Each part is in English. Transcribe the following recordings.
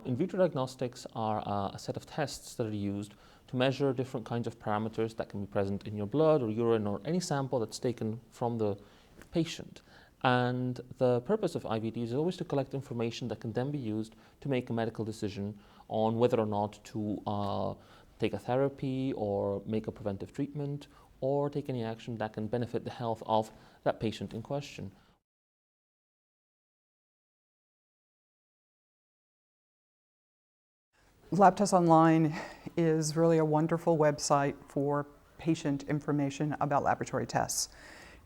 In vitro diagnostics are a set of tests that are used to measure different kinds of parameters that can be present in your blood or urine or any sample that's taken from the patient. And the purpose of IVDs is always to collect information that can then be used to make a medical decision on whether or not to take a therapy or make a preventive treatment or take any action that can benefit the health of that patient in question. Lab Tests Online is really a wonderful website for patient information about laboratory tests.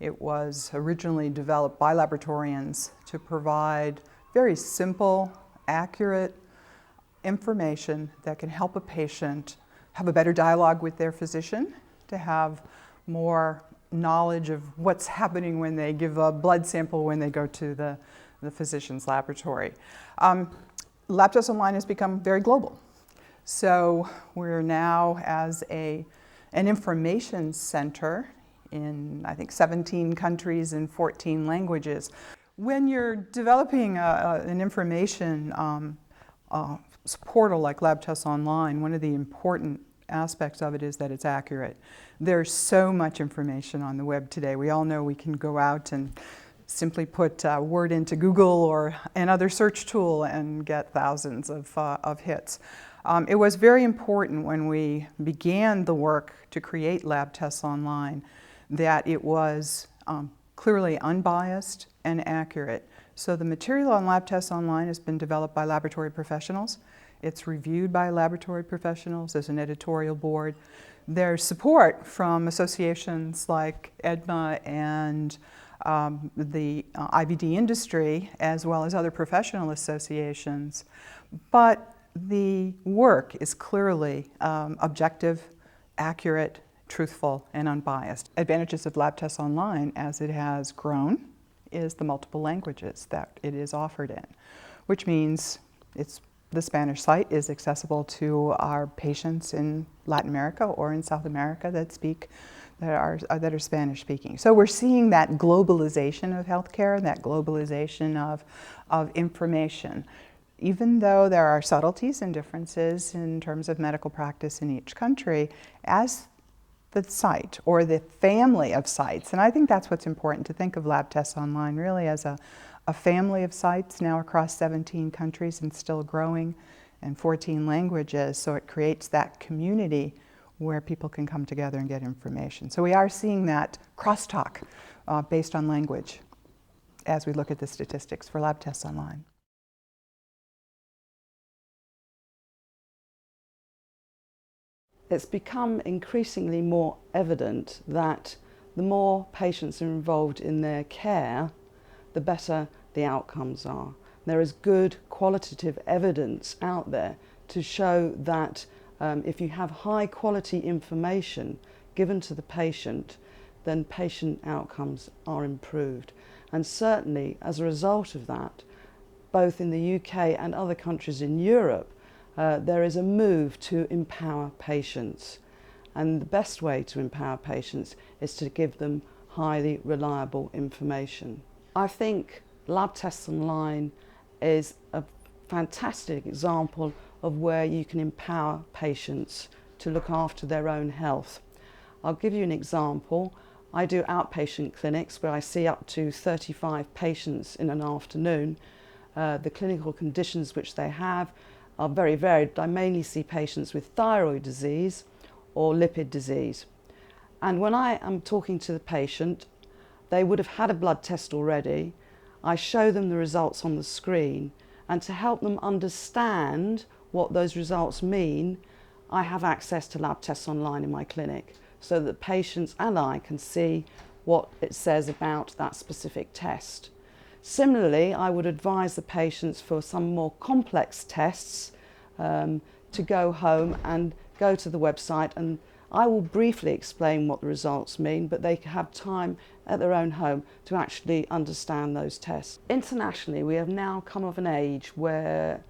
It was originally developed by laboratorians to provide very simple, accurate information that can help a patient have a better dialogue with their physician, to have more knowledge of what's happening when they give a blood sample when they go to the physician's laboratory. Lab Tests Online has become very global. So we're now as an information center in, I think, 17 countries and 14 languages. When you're developing an information portal like Lab Tests Online, one of the important aspects of it is that it's accurate. There's so much information on the web today. We all know we can go out and simply put a word into Google or another search tool and get thousands of hits. It was very important when we began the work to create Lab Tests Online that it was clearly unbiased and accurate. So the material on Lab Tests Online has been developed by laboratory professionals. It's reviewed by laboratory professionals. There's an editorial board. There's support from associations like EDMA and the IVD industry, as well as other professional associations. But the work is clearly objective, accurate, truthful, and unbiased. Advantages of Lab Tests Online, as it has grown, is the multiple languages that it is offered in, which means the Spanish site is accessible to our patients in Latin America or in South America that are Spanish speaking. So we're seeing that globalization of healthcare, that globalization of information. Even though there are subtleties and differences in terms of medical practice in each country, as the site or the family of sites, and I think that's what's important to think of Lab Tests Online really as a family of sites now across 17 countries and still growing, and 14 languages, so it creates that community where people can come together and get information. So we are seeing that crosstalk based on language as we look at the statistics for Lab Tests Online. It's become increasingly more evident that the more patients are involved in their care, the better the outcomes are. There is good qualitative evidence out there to show that if you have high quality information given to the patient, then patient outcomes are improved. And certainly as a result of that, both in the UK and other countries in Europe, there is a move to empower patients. And the best way to empower patients is to give them highly reliable information. I think Lab Tests Online is a fantastic example of where you can empower patients to look after their own health. I'll give you an example. I do outpatient clinics where I see up to 35 patients in an afternoon. The clinical conditions which they have are very varied. I mainly see patients with thyroid disease or lipid disease. And when I am talking to the patient, they would have had a blood test already. I show them the results on the screen, and to help them understand what those results mean, I have access to Lab Tests Online in my clinic so that patients and I can see what it says about that specific test. Similarly, I would advise the patients for some more complex tests to go home and go to the website, and I will briefly explain what the results mean, but they have time at their own home to actually understand those tests. Internationally, we have now come of an age where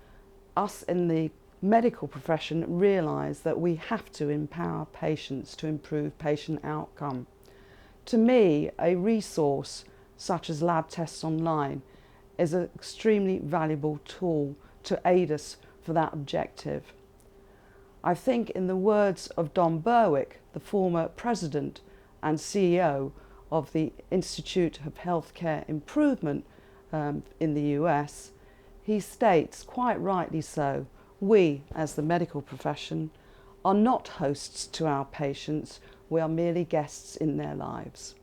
us in the medical profession realise that we have to empower patients to improve patient outcome. To me, a resource such as Lab Tests Online is an extremely valuable tool to aid us for that objective. I think, in the words of Don Berwick, the former president and CEO of the Institute of Healthcare Improvement in the US, he states, quite rightly so, we, as the medical profession, are not hosts to our patients, we are merely guests in their lives.